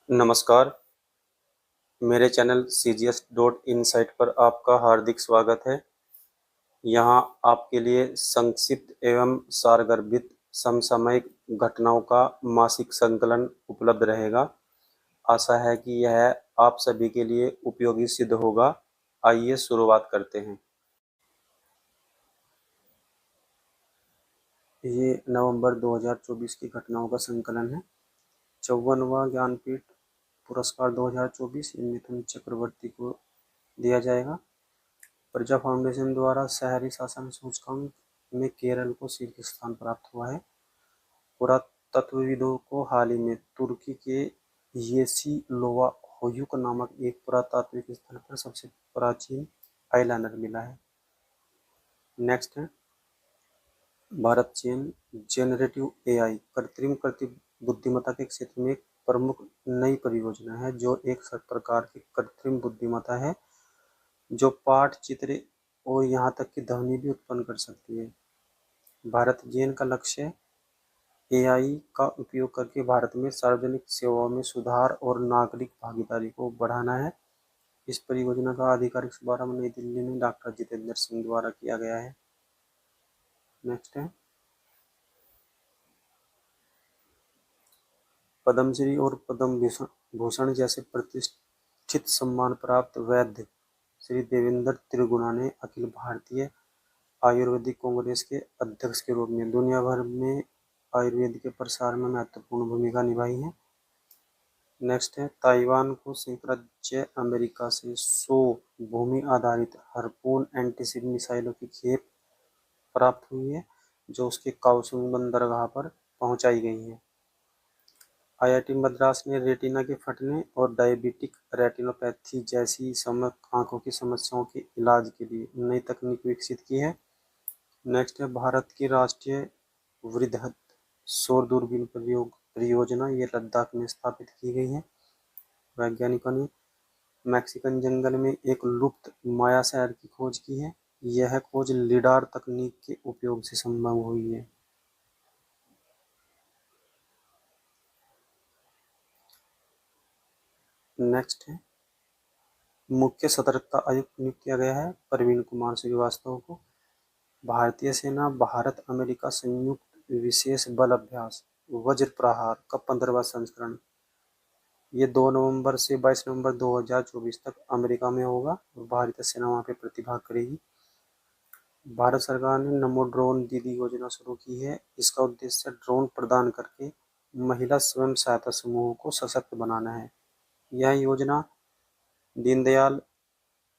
नमस्कार, मेरे channel cgs.insight पर आपका हार्दिक स्वागत है। यहाँ आपके लिए संक्षिप्त एवं सारगर्भित समसामयिक घटनाओं का मासिक संकलन उपलब्ध रहेगा। आशा है कि यह आप सभी के लिए उपयोगी सिद्ध होगा। आइए शुरुआत करते हैं। ये नवंबर 2024 की घटनाओं का संकलन है। 54वां ज्ञानपीठ पुरस्कार 2024 मिथुन चक्रवर्ती को दिया जाएगा। प्रजा फाउंडेशन द्वारा शहरी शासन सूचकांक में केरल को शीर्ष स्थान प्राप्त हुआ है। पुरातत्वविदों को हाल ही में तुर्की के येसिलोवा होयुक नामक एक पुरातात्विक स्थल पर सबसे प्राचीन आईलैंडर मिला है। नेक्स्ट है भारत चीन जेनरेटिव एआई कृत्रिम बुद्धिमत्ता के क्षेत्र में एक प्रमुख नई परियोजना है, जो एक प्रकार की कृत्रिम बुद्धिमत्ता है जो पाठ, चित्र और यहाँ तक कि ध्वनि भी उत्पन्न कर सकती है। भारत जेन का लक्ष्य एआई का उपयोग करके भारत में सार्वजनिक सेवाओं में सुधार और नागरिक भागीदारी को बढ़ाना है। इस परियोजना का आधिकारिक शुभारंभ नई दिल्ली में डॉक्टर जितेंद्र सिंह द्वारा किया गया है। नेक्स्ट है पद्मश्री और पद्म भूषण जैसे प्रतिष्ठित सम्मान प्राप्त वैद्य श्री देवेंद्र त्रिगुणा ने अखिल भारतीय आयुर्वेदिक कांग्रेस के अध्यक्ष के रूप में दुनिया भर में आयुर्वेद के प्रसार में महत्वपूर्ण भूमिका निभाई है। नेक्स्ट है ताइवान को संयुक्त राज्य अमेरिका से 100 भूमि आधारित हार्पून एंटीशिप मिसाइलों की खेप प्राप्त हुई है, जो उसके काओसुंग बंदरगाह पर पहुंचाई गई है। आईआईटी मद्रास ने रेटिना के फटने और डायबिटिक रेटिनोपैथी जैसी आंखों की समस्याओं के इलाज के लिए नई तकनीक विकसित की है। नेक्स्ट है भारत की राष्ट्रीय वृहद सौर दूरबीन परियोजना, ये लद्दाख में स्थापित की गई है। वैज्ञानिकों ने मैक्सिकन जंगल में एक लुप्त माया शहर की खोज की है। यह खोज लिडार तकनीक के उपयोग से संभव हुई है। नेक्स्ट है मुख्य सतर्कता आयुक्त नियुक्त किया गया है प्रवीण कुमार श्रीवास्तव को। भारतीय सेना भारत अमेरिका संयुक्त विशेष बल अभ्यास वज्र प्रहार का 15वां संस्करण ये 2 नवंबर से 22 नवंबर 2024 तक अमेरिका में होगा और भारतीय सेना वहां पे प्रतिभाग करेगी। भारत सरकार ने नमो ड्रोन दीदी योजना शुरू की है। इसका उद्देश्य ड्रोन प्रदान करके महिला स्वयं सहायता समूहों को सशक्त बनाना है। यह योजना दीनदयाल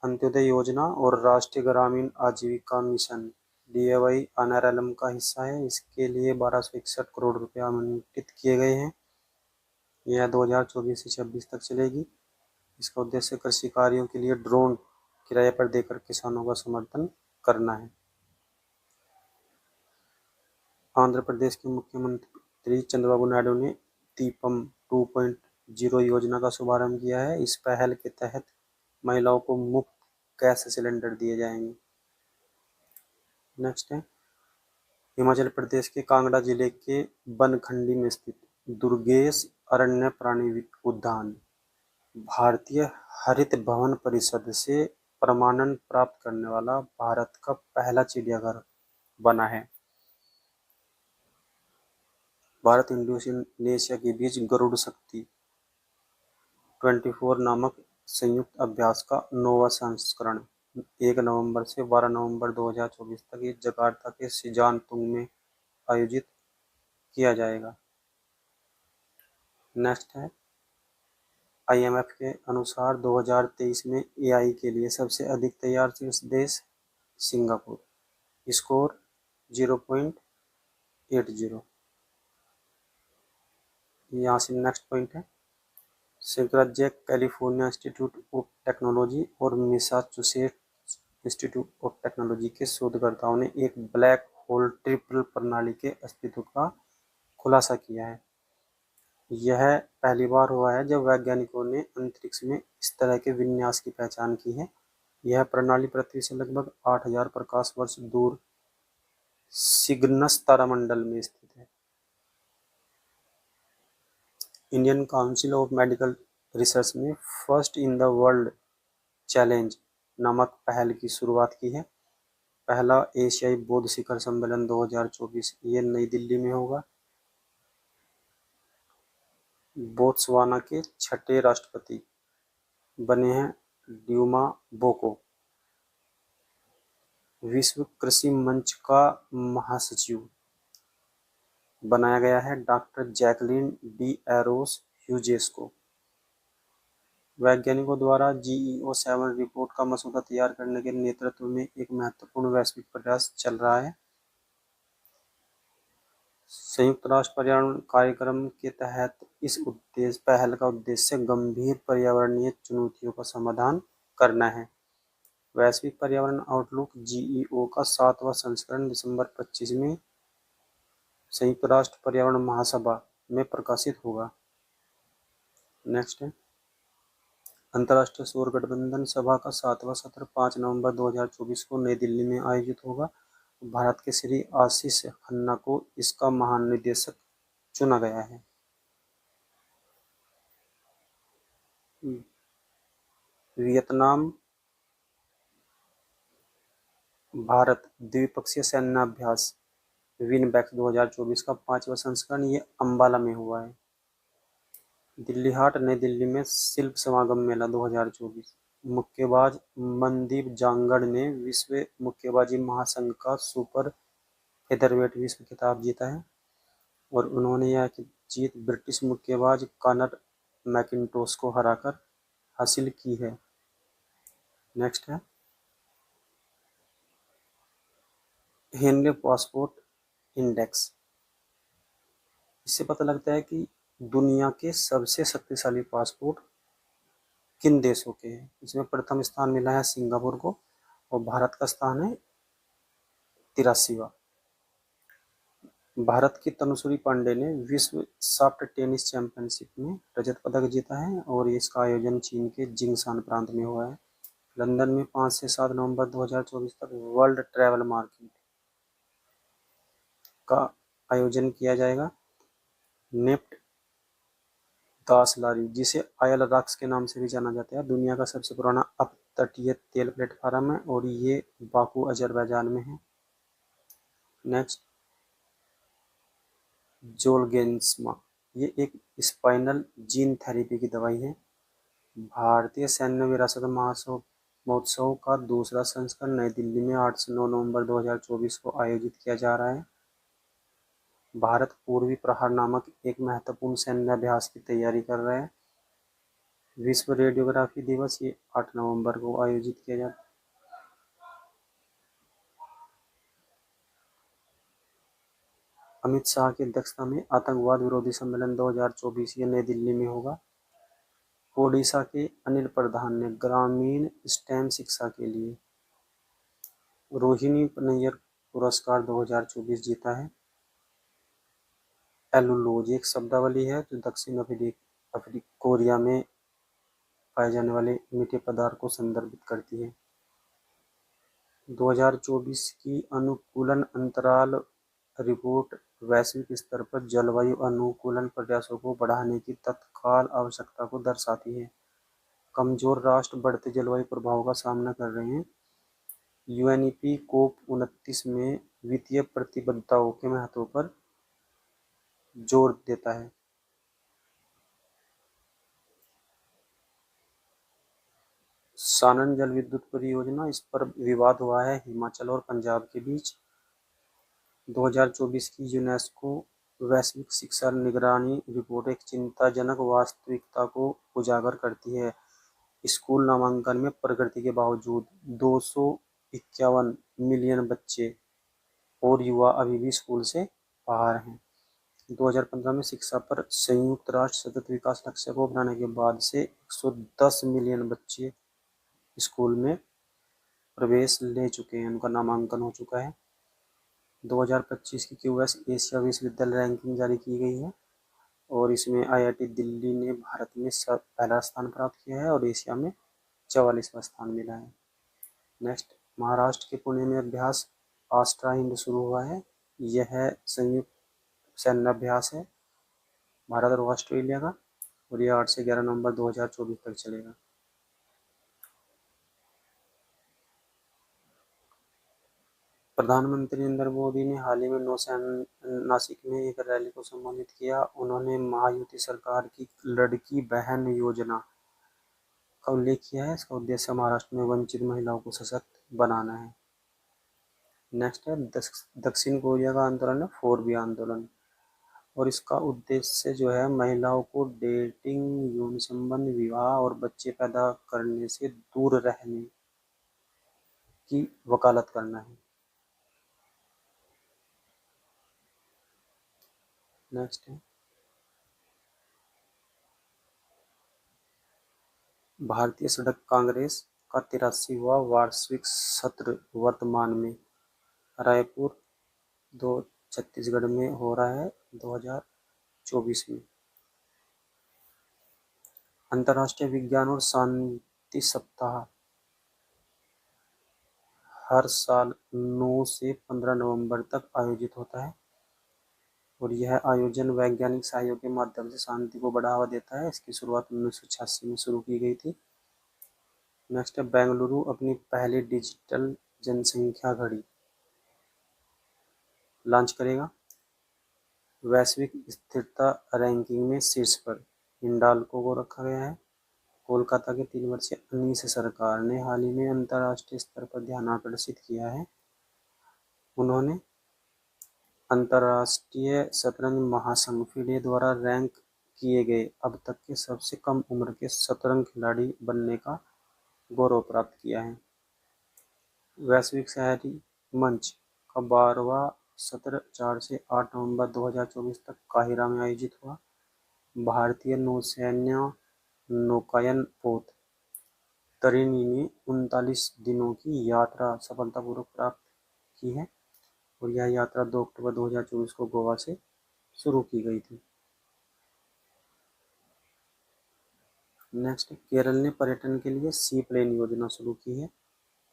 अंत्योदय योजना और राष्ट्रीय ग्रामीण आजीविका मिशन DAY NRLM का हिस्सा है। इसके लिए 1261 करोड़ रुपए आवंटित किए गए हैं। यह 2024 से 26 तक चलेगी। इसका उद्देश्य कृषि कार्यों के लिए ड्रोन किराए पर देकर किसानों का समर्थन करना है। आंध्र प्रदेश के मुख्यमंत्री चंद्रबाबू नायडू ने दीपम 2.0 योजना का शुभारंभ किया है। इस पहल के तहत महिलाओं को मुफ्त गैस सिलेंडर दिए जाएंगे। नेक्स्ट है हिमाचल प्रदेश के कांगड़ा जिले के बनखंडी में स्थित दुर्गेश अरण्य प्राणी उद्यान भारतीय हरित भवन परिषद से प्रमाणन प्राप्त करने वाला भारत का पहला चिड़ियाघर बना है। भारत इंडोनेशिया के बीच गरुड़ शक्ति 24 नामक संयुक्त अभ्यास का 9वां संस्करण 1 नवंबर से 12 नवंबर 2024 तक ये जकार्ता के सिजानतुंग में आयोजित किया जाएगा। नेक्स्ट है IMF के अनुसार 2023 में AI के लिए सबसे अधिक तैयार शीर्ष देश सिंगापुर, स्कोर 0.80। यहाँ से नेक्स्ट पॉइंट है संयुक्त राज्य कैलिफोर्निया इंस्टीट्यूट ऑफ टेक्नोलॉजी और मैसाचुसेट्स इंस्टीट्यूट ऑफ टेक्नोलॉजी के शोधकर्ताओं ने एक ब्लैक होल ट्रिपल प्रणाली के अस्तित्व का खुलासा किया है। यह पहली बार हुआ है जब वैज्ञानिकों ने अंतरिक्ष में इस तरह के विन्यास की पहचान की है। यह प्रणाली पृथ्वी से लगभग 8000 प्रकाश वर्ष दूर सिग्नस तारामंडल में स्थित है। Indian Council of Medical Research ने first in the world challenge नामक पहल की शुरुआत की है। पहला एशियाई बौद्ध शिखर सम्मेलन 2024 ये नई दिल्ली में होगा। बोत्सवाना के छठे राष्ट्रपति बने हैं ड्यूमा बोको। विश्व कृषि मंच का महासचिव बनाया गया है doctor Jacqueline D arrows Hughes को। वैज्ञानिकों द्वारा GEO-7 रिपोर्ट का मसौदा तैयार करने के नेतृत्व में एक महत्वपूर्ण वैश्विक प्रयास चल रहा है। संयुक्त राष्ट्र पर्यावरण कार्यक्रम के तहत इस पहल का उद्देश्य गंभीर पर्यावरणीय चुनौतियों का समाधान करना है। वैश्विक पर्यावरण आउटलुक GEO का 7वां संस्करण दिसंबर 25 में संयुक्त राष्ट्र पर्यावरण महासभा में प्रकाशित होगा। नेक्स्ट है अंतर्राष्ट्रीय सौर गठबंधन सभा का 7वां सत्र 5 नवंबर 2024 को नई दिल्ली में आयोजित होगा। भारत के श्री आशीष खन्ना को इसका महानिदेशक चुना गया है। वियतनाम भारत द्विपक्षीय सैन्याभ्यास विनबैक्स 2024 का 5वां संस्करण ये अंबाला में हुआ है। दिल्ली हाट नई दिल्ली में शिल्प समागम मेला 2024। मुक्केबाज मनदीप जांगड़ ने विश्व मुक्केबाजी महासंघ का सुपर फेदरवेट विश्व खिताब जीता है और उन्होंने यह जीत ब्रिटिश मुक्केबाज कॉनर मैकिंटोश को हराकर हासिल की है। नेक्स्ट है हेनरी पासपोर्ट इंडेक्स। इससे पता लगता है कि दुनिया के सबसे शक्तिशाली पासपोर्ट किन देशों के हैं। इसमें प्रथम स्थान मिला है सिंगापुर को और भारत का स्थान है 83वां। भारत की तनुश्री पांडे ने विश्व सॉफ्ट टेनिस चैंपियनशिप में रजत पदक जीता है और इसका आयोजन चीन के जिंगशान प्रांत में हुआ है। लंदन में 5 से 7 नवंबर 2024 तक वर्ल्ड ट्रैवल मार्केट का आयोजन किया जाएगा। नेफ्ट दासलारी जिसे आयल रॉक्स के नाम से भी जाना जाता है दुनिया का सबसे पुराना अपतटीय तेल प्लेटफार्म है और ये बाकू अजरबैजान में है। नेक्स्ट जोलगेंस्मा ये एक स्पाइनल जीन थेरेपी की दवाई है। भारतीय सैन्य विरासत महोत्सव का दूसरा संस्करण नई दिल्ली में 8 से 9 नवंबर 2024 को आयोजित किया जा रहा है। भारत पूर्वी प्रहार नामक एक महत्वपूर्ण सैन्याभ्यास की तैयारी कर रहा है। विश्व रेडियोग्राफी दिवस ये 8 नवंबर को आयोजित किया जाता है। अमित शाह की अध्यक्षता में आतंकवाद विरोधी सम्मेलन 2024 ये नई दिल्ली में होगा। ओडिशा के अनिल प्रधान ने ग्रामीण स्टेम शिक्षा के लिए रोहिणी नैयर पुरस्कार 2024 जीता है। एलुलोज एक शब्दावली है जो दक्षिण कोरिया में पाए जाने वाले मीठे पदार्थ को संदर्भित करती है। 2024 की अनुकूलन अंतराल रिपोर्ट वैश्विक स्तर पर जलवायु अनुकूलन प्रयासों को बढ़ाने की तत्काल आवश्यकता को दर्शाती है। कमजोर राष्ट्र बढ़ते जलवायु प्रभाव का सामना कर रहे हैं। UNEP COP29 में वित्तीय प्रतिबद्धताओं के महत्व पर जोर देता है। सानन जल विद्युत परियोजना इस पर विवाद हुआ है हिमाचल और पंजाब के बीच। 2024 की यूनेस्को वैश्विक शिक्षा निगरानी रिपोर्ट एक चिंताजनक वास्तविकता को उजागर करती है। स्कूल नामांकन में प्रगति के बावजूद 251 मिलियन बच्चे और युवा अभी भी स्कूल से बाहर हैं। 2015 में शिक्षा पर संयुक्त राष्ट्र सतत विकास लक्ष्य को अपनाने के बाद से 110 मिलियन बच्चे स्कूल में प्रवेश ले चुके हैं, उनका नामांकन हो चुका है। 2025 की QS एशिया विश्वविद्यालय रैंकिंग जारी की गई है और इसमें IIT दिल्ली ने भारत में पहला स्थान प्राप्त किया है और एशिया में 44वां स्थान मिला है। नेक्स्ट महाराष्ट्र के पुणे में अभ्यास आस्ट्रा हिंद शुरू हुआ है। यह संयुक्त सैन्याभ्यास है भारत और ऑस्ट्रेलिया का। और ये 8 से 11 नवंबर 2024 तक चलेगा। प्रधानमंत्री नरेंद्र मोदी ने हाल ही में नासिक में एक रैली को संबोधित किया। उन्होंने महायुति सरकार की लड़की बहन योजना का उल्लेख किया है। इसका उद्देश्य महाराष्ट्र में वंचित महिलाओं को सशक्त बनाना है। नेक्स्ट है दक्षिण कोरिया का आंदोलन है 4B आंदोलन, और इसका उद्देश्य जो है महिलाओं को डेटिंग, यौन संबंध, विवाह और बच्चे पैदा करने से दूर रहने की वकालत करना है। नेक्स्ट है भारतीय सड़क कांग्रेस का 83वां वार्षिक सत्र वर्तमान में रायपुर छत्तीसगढ़ में हो रहा है 2024 में। अंतर्राष्ट्रीय विज्ञान और शांति सप्ताह हर साल 9 से 15 नवंबर तक आयोजित होता है, और यह आयोजन वैज्ञानिक सहयोग के माध्यम से शांति को बढ़ावा देता है। इसकी शुरुआत 1986 में शुरू की गई थी। नेक्स्ट है बेंगलुरु अपनी पहली डिजिटल जनसंख्या घड़ी लॉन्च करेगा। वैश्विक स्थिरता रैंकिंग में शीर्ष पर हिंडाल्को को रखा गया है। कोलकाता के 3 वर्षीय अनीस सरकार ने हाल ही में अंतर्राष्ट्रीय स्तर पर ध्यान आकर्षित किया है। उन्होंने अंतर्राष्ट्रीय शतरंज महासंघ FIDE द्वारा रैंक किए गए अब तक के सबसे कम उम्र के शतरंज खिलाड़ी बनने का गौरव प्राप्त किया है। वैश्विक शहरी मंच का 12वां सत्र 4 से 8 नवंबर 2024 तक काहिरा में आयोजित हुआ। भारतीय नौसैन्य नौकायन पोत तरिणी ने 39 दिनों की यात्रा सफलतापूर्वक प्राप्त की है, और यह यात्रा 2 अक्टूबर 2024 को गोवा से शुरू की गई थी। नेक्स्ट, केरल ने पर्यटन के लिए सी प्लेन योजना शुरू की है।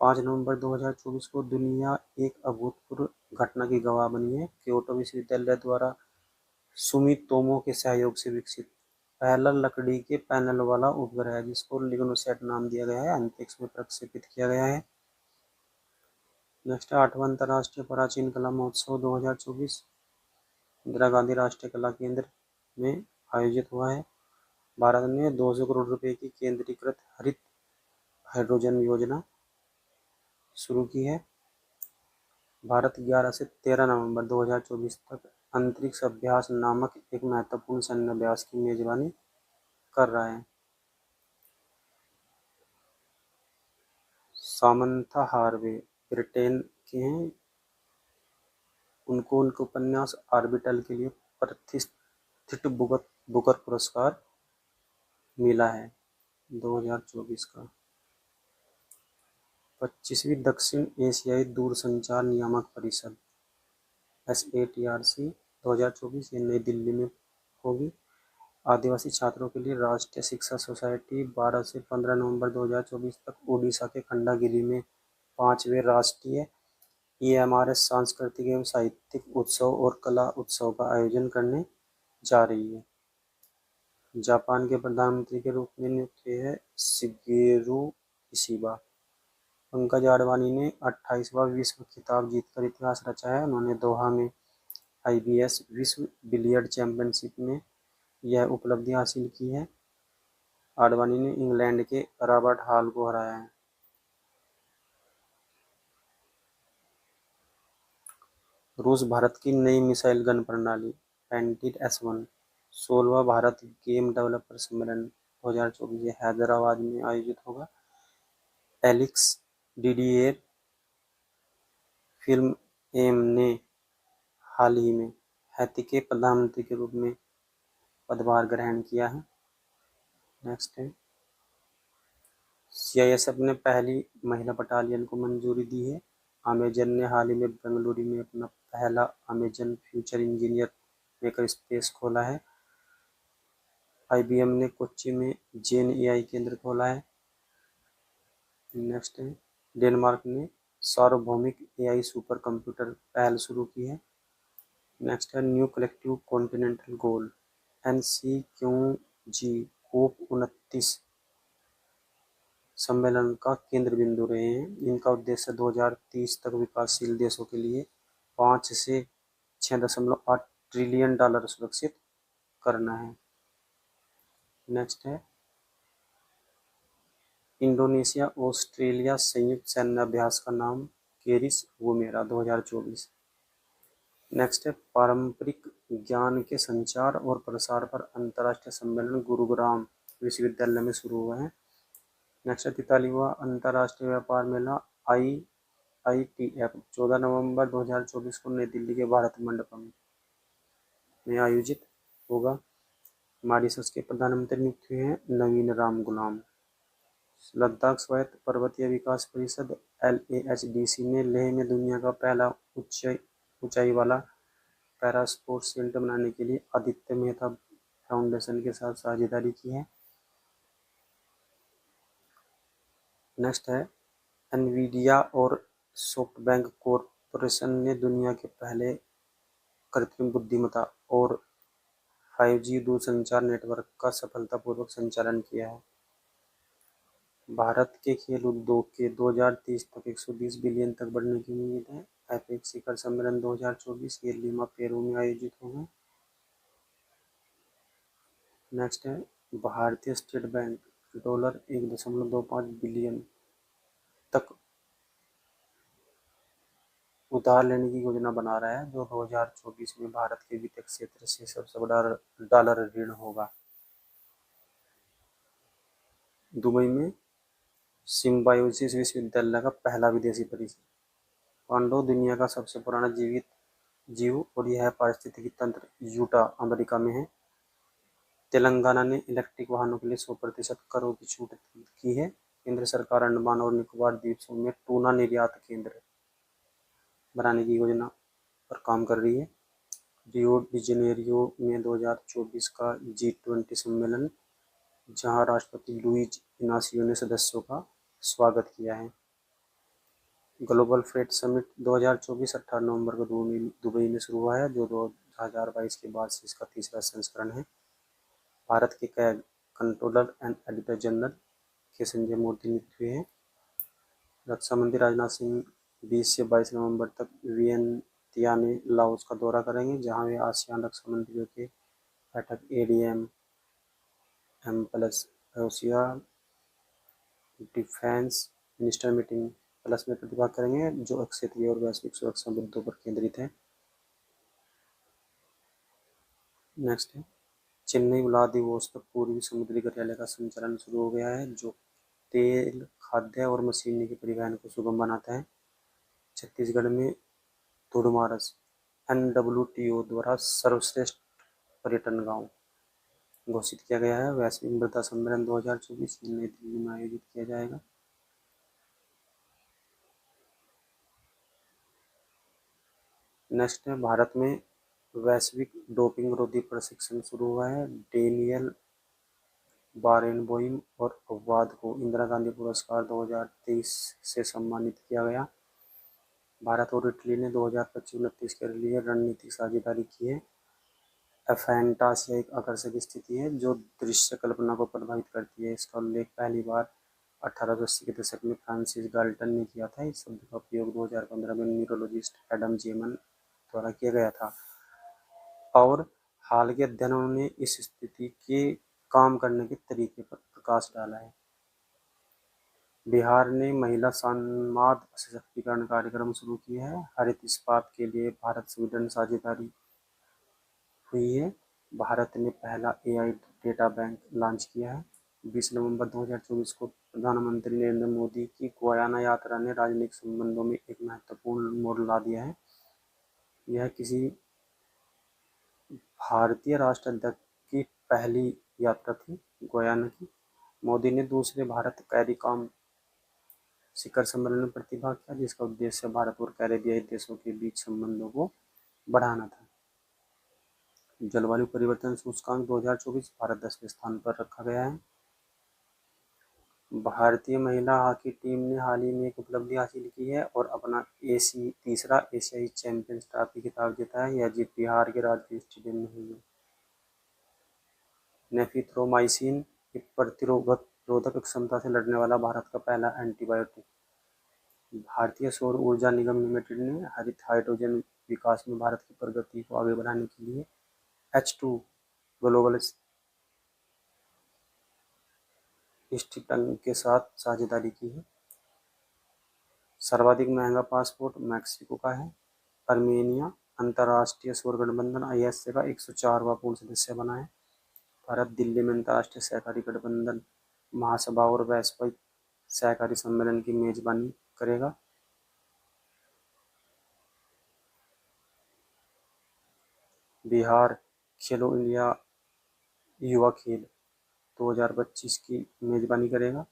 5 नवंबर 2024 को दुनिया एक अभूतपूर्व घटना की गवाह बनी है। क्योटो विश्वविद्यालय द्वारा सुमितोमो के सहयोग से विकसित पहला लकड़ी के पैनल वाला उपग्रह है, जिसको लिग्नोसैट नाम दिया गया है, अंतरिक्ष में प्रक्षेपित किया गया है। नेक्स्ट, 8वां अंतर्राष्ट्रीय प्राचीन कला महोत्सव 2024 इंदिरा गांधी राष्ट्रीय कला केंद्र में आयोजित हुआ है। भारत ने 200 करोड़ रुपए की केंद्रीकृत हरित हाइड्रोजन योजना शुरू की है। भारत 11 से 13 नवंबर 2024 तक अंतरिक्ष अभ्यास नामक एक महत्वपूर्ण सैन्य अभ्यास की मेजबानी कर रहा है। सामंथा हार्वे ब्रिटेन के हैं। उनको उनके उपन्यास ऑर्बिटल के लिए प्रतिष्ठित बुकर पुरस्कार मिला है 2024 का। 25वीं दक्षिण एशियाई दूरसंचार नियामक परिषद SATRC 2024 ये नई दिल्ली में होगी। आदिवासी छात्रों के लिए राष्ट्रीय शिक्षा सोसाइटी 12 से 15 नवंबर 2024 तक उड़ीसा के खंडागिरी में 5वें राष्ट्रीय EMRS सांस्कृतिक एवं साहित्यिक उत्सव और कला उत्सव का आयोजन करने जा रही है। जापान के प्रधानमंत्री के रूप में नियुक्त हुए हैं शिगेरू इशिबा। पंकज आडवाणी ने 28वां विश्व खिताब जीतकर इतिहास रचा है। उन्होंने दोहा में IBS विश्व बिलियर्ड चैंपियनशिप में यह उपलब्धि हासिल की है। आडवाणी ने इंग्लैंड के रॉबर्ट हॉल को हराया है। रूस भारत की नई मिसाइल गन प्रणाली पैंटिड S1 16वां भारत गेम डेवलपर सम्मेलन 2024 हैदराबाद में आयोजित होगा। एलेक्स डिडिएर फिल्म एम ने हाल ही में हैती के प्रधानमंत्री के रूप में पदभार ग्रहण किया है। नेक्स्ट है CISF ने पहली महिला बटालियन को मंजूरी दी है। अमेजन ने हाल ही में बेंगलुरु में अपना पहला Amazon future engineer maker space खोला है। IBM ने कोच्चि में जेन AI केंद्र खोला है। नेक्स्ट है डेनमार्क ने सार्वभौमिक AI सुपर कंप्यूटर पहल शुरू की है। नेक्स्ट है न्यू कलेक्टिव कॉन्टिनेंटल गोल जी COP29 सम्मेलन का केंद्र बिंदु रहे हैं। इनका उद्देश्य 2030 तक विकासशील देशों के लिए 5 से 6.8 ट्रिलियन डॉलर सुरक्षित करना है। नेक्स्ट है इंडोनेशिया ऑस्ट्रेलिया संयुक्त सैन्य अभ्यास का नाम केरिस वुमेरा 2024। नेक्स्ट है पारंपरिक ज्ञान के संचार और प्रसार पर अंतर्राष्ट्रीय सम्मेलन गुरुग्राम विश्वविद्यालय में शुरू हुआ है। नेक्स्ट है 43वां अंतर्राष्ट्रीय व्यापार मेला IITF 14 नवंबर 2024 को नई दिल्ली के भारत मंडपम में आयोजित होगा। मॉरिशस के प्रधानमंत्री नियुक्त हुए हैं नवीन राम गुलाम। लद्दाख स्वायत्त पर्वतीय विकास परिषद LAHDC ने लेह में दुनिया का पहला ऊंचाई वाला पैरा स्पोर्ट्स सेंटर बनाने के लिए आदित्य मेहता फाउंडेशन के साथ साझेदारी की है। नेक्स्ट है एनवीडिया और सॉफ्टबैंक कॉरपोरेशन ने दुनिया के पहले कृत्रिम बुद्धिमत्ता और 5G दूरसंचार नेटवर्क का सफलतापूर्वक संचालन किया है। भारत के खेल उद्योग के 2030 तक 120 बिलियन तक बढ़ने की उम्मीद है। एपेक शिखर सम्मेलन 2024 ये लीमा पेरू में आयोजित होगा। नेक्स्ट है भारतीय स्टेट बैंक $1.25 बिलियन तक उधार लेने की योजना बना रहा है, जो 2024 में भारत के वित्त क्षेत्र से सबसे बड़ा डॉलर ऋण होगा। दुबई में सिम्बायोसिस विश्वविद्यालय का पहला विदेशी परिसर। पांडव दुनिया का सबसे पुराना जीवित जीव और यह पारिस्थितिकी तंत्र यूटा अमेरिका में है। तेलंगाना ने इलेक्ट्रिक वाहनों के लिए 100% करों की छूट की है। केंद्र सरकार अंडमान और निकोबार द्वीपों में टूना निर्यात केंद्र बनाने की योजना पर काम कर रही है। रियो डी जेनेरियो में 2024 का G20 सम्मेलन, जहां राष्ट्रपति लुइज इनासियो ने सदस्यों का स्वागत किया है। ग्लोबल फ्रेट समिट 2024 18 नवंबर को दुबई में शुरू हुआ है, जो 2022 के बाद से इसका तीसरा संस्करण है। भारत के कंट्रोलर एंड एडिटर जनरल के संजय मूर्ति नियुक्त हुए हैं। रक्षा मंत्री राजनाथ सिंह 20 से 22 नवंबर तक वियंतियान लाओस का दौरा करेंगे, जहां वे आसियान रक्षा मंत्रियों के बैठक ADM+ Asia defence minister meeting plus में प्रतिभाग करेंगे, जो क्षेत्रीय और वैश्विक सुरक्षा मुद्दों पर केंद्रित है। नेक्स्ट है चेन्नई व्लादिवोस्तोक पूर्वी समुद्री कार्यालय का संचालन शुरू हो गया है, जो तेल, खाद्य और मशीनरी के परिवहन को सुगम बनाता है। छत्तीसगढ़ में धुड़मारस NWTO द्वारा सर्वश्रेष्ठ पर्यटन गांव घोषित किया गया है। वैश्विक मृदा सम्मेलन 2024 नई दिल्ली में आयोजित किया जाएगा। नेक्स्ट है भारत में वैश्विक डोपिंग विरोधी प्रशिक्षण शुरू हुआ है। डेनियल बारेनबोइम और अववाद को इंदिरा गांधी पुरस्कार 2023 से सम्मानित किया गया। भारत और इटली ने 2025-29 के लिए रणनीतिक साझेदारी की है। एफेंटासिया एक आकर्षक स्थिति है जो दृश्य कल्पना को प्रभावित करती है। इसका उल्लेख पहली बार 1880 के दशक में फ्रांसिस गाल्टन ने किया था। इस शब्द का उपयोग 2015 में न्यूरोलॉजिस्ट एडम जेमन द्वारा किया गया था, और हाल के अध्ययनों ने इस स्थिति के काम करने के तरीके पर प्रकाश डाला है। बिहार ने महिला संवाद सशक्तिकरण कार्यक्रम शुरू किया है। हरित इस्पात के लिए भारत स्वीडन साझेदारी हुई है। भारत ने पहला AI डेटा बैंक लॉन्च किया है। 20 नवंबर 2024 को प्रधानमंत्री नरेंद्र मोदी की गुयाना यात्रा ने राजनीतिक संबंधों में एक महत्वपूर्ण मोड़ ला दिया है। यह किसी भारतीय राष्ट्राध्यक्ष की पहली यात्रा थी गुयाना की। मोदी ने दूसरे भारत कैरिकॉम शिखर सम्मेलन में प्रतिभाग किया, जिसका उद्देश्य भारत और कैरेबियाई देशों के बीच संबंधों को बढ़ाना था। जलवायु परिवर्तन सूचकांक 2024 भारत 10वें स्थान पर रखा गया है। भारतीय महिला हॉकी टीम ने हाल ही में एक उपलब्धि हासिल की है और अपना तीसरा एशियाई चैंपियंस ट्रॉफी खिताब जीता है। यह जीत बिहार के राजकीय स्टेडियम में हुई है। नेफिथ्रोमाइसिन, ये प्रतिरोधक क्षमता से लड़ने वाला भारत का पहला एंटीबायोटिक। भारतीय सौर ऊर्जा निगम लिमिटेड ने हरित हाइड्रोजन विकास में भारत की प्रगति को आगे बढ़ाने के लिए H2 ग्लोबल इंस्टीट्यूट के साथ साझेदारी की है। सर्वाधिक महंगा पासपोर्ट मैक्सिको का है। अर्मेनिया अंतर्राष्ट्रीय सौर गठबंधन ISA का 104वां पूर्ण सदस्य बना है। भारत दिल्ली में अंतर्राष्ट्रीय सहकारी गठबंधन महासभा और वैश्विक सहकारी सम्मेलन की मेजबानी करेगा। बिहार खेलो इंडिया युवा खेल 2025 की मेजबानी करेगा।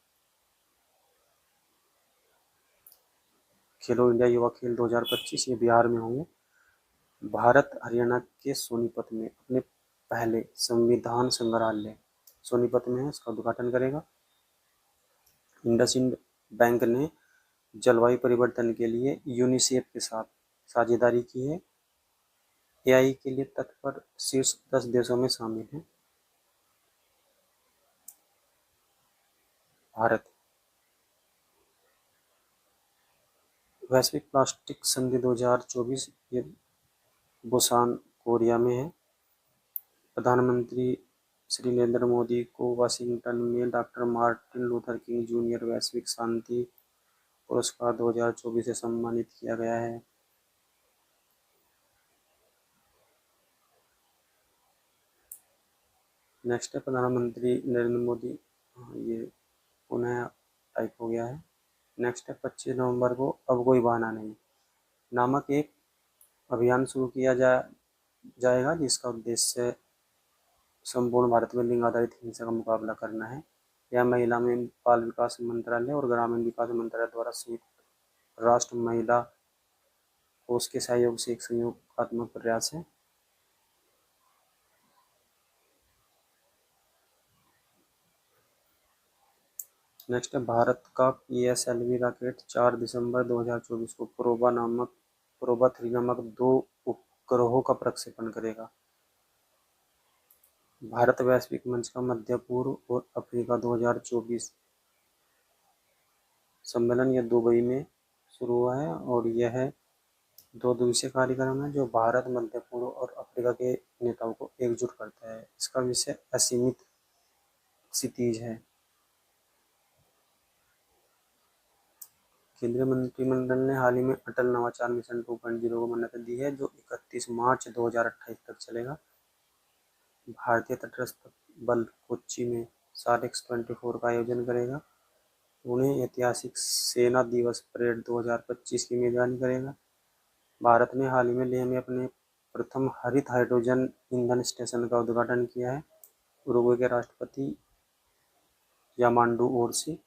खेलो इंडिया युवा खेल 2025 ये बिहार में होंगे। भारत हरियाणा के सोनीपत में अपने पहले संविधान संग्रहालय सोनीपत में है, इसका उद्घाटन करेगा। इंडसइंड बैंक ने जलवायु परिवर्तन के लिए यूनिसेफ के साथ साझेदारी की है। AI के लिए तत्पर शीर्ष 10 देशों में शामिल है भारत। वैश्विक प्लास्टिक संधि 2024 ये बुसान कोरिया में है। प्रधानमंत्री श्री नरेंद्र मोदी को वाशिंगटन में doctor Martin Luther king junior वैश्विक शांति पुरस्कार 2024 से सम्मानित किया गया है। नेक्स्ट है प्रधानमंत्री नरेंद्र मोदी, ये पुनः टाइप हो गया है। नेक्स्ट है 25 नवंबर को अब कोई बहाना नहीं नामक एक अभियान शुरू किया जाएगा, जिसका उद्देश्य संपूर्ण भारत में लिंग आधारित हिंसा का मुकाबला करना है। यह महिला में बाल विकास मंत्रालय और ग्रामीण विकास मंत्रालय द्वारा संयुक्त राष्ट्र महिला कोष के सहयोग से एक संयोगात्मक प्रयास है। नेक्स्ट है भारत का PSLV रॉकेट 4 दिसंबर 2024 को प्रोबा 3 नामक 2 उपग्रहों का प्रक्षेपण करेगा। भारत वैश्विक मंच का मध्य पूर्व और अफ्रीका 2024 सम्मेलन यह दुबई में शुरू हुआ है और यह 2 दिवसीय कार्यक्रम है जो भारत, मध्य पूर्व और अफ्रीका के नेताओं को एकजुट करता है। इसका विषय असीमित क्षितिज है। केंद्रीय मंत्रिमंडल ने हाल ही में अटल नवाचार मिशन 2.0 को मान्यता दी है, जो 31 मार्च 2028 तक चलेगा। भारतीय तटरक्षक बल कोच्चि में SAR-X24 का आयोजन करेगा। उन्हें ऐतिहासिक सेना दिवस परेड 2025 की मेजबानी करेगा। भारत ने हाल ही में लेह में अपने प्रथम हरित हाइड्रोजन ईंधन स्टेशन का उद्घाटन किया है। उरुग्वे के राष्ट्रपति यामांडू ओरसी।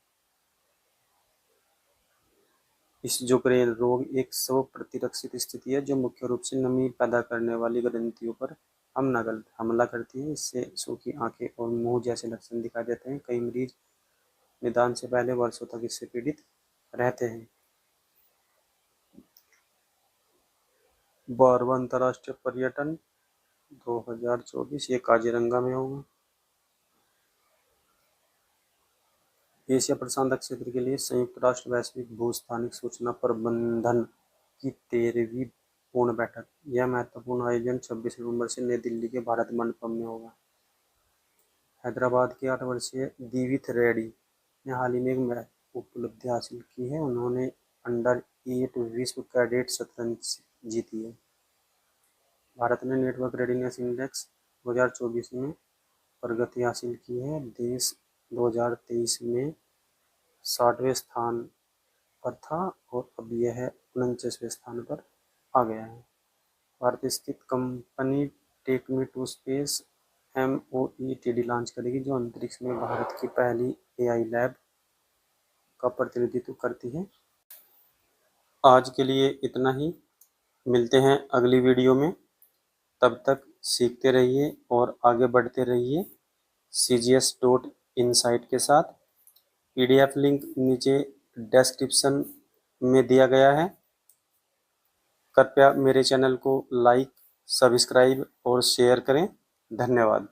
इस जोक्रेन रोग एक स्व प्रतिरक्षित स्थिति है जो मुख्य रूप से नमी पैदा करने वाली ग्रंथियों पर हमला करती है। इससे शिशु की आंखें और मुंह जैसे लक्षण दिखाई देते हैं। कई मरीज निदान से पहले वर्षों तक इससे पीड़ित रहते हैं। 12वां अंतर्राष्ट्रीय पर्यटन 2024 ये काजीरंगा में होगा। एशिया प्रशांत क्षेत्र के लिए संयुक्त राष्ट्र वैश्विक भूस्थानिक सूचना प्रबंधन की 13वीं पूर्ण बैठक। यह महत्वपूर्ण आयोजन 26 नवंबर से नई दिल्ली के भारत मंडपम में होगा। हैदराबाद के 8 वर्षीय दीविथ रेड्डी ने हाल ही में एक उपलब्धि हासिल की है। उन्होंने अंडर-8 विश्व कैडेट शतरंज जीती है। भारत ने नेटवर्क रेडीनेस इंडेक्स 2024 में प्रगति हासिल की है। देश 2023 में 60वें स्थान पर था और अब यह 49वें स्थान पर आ गया है। भारत स्थित कंपनी take me to space MOETD launch करेगी, जो अंतरिक्ष में भारत की पहली AI लैब का प्रतिनिधित्व करती है। आज के लिए इतना ही, मिलते हैं अगली वीडियो में। तब तक सीखते रहिए और आगे बढ़ते रहिए CGS.insight के साथ। PDF लिंक नीचे डिस्क्रिप्शन में दिया गया है। कृपया मेरे चैनल को लाइक, सब्सक्राइब और शेयर करें। धन्यवाद।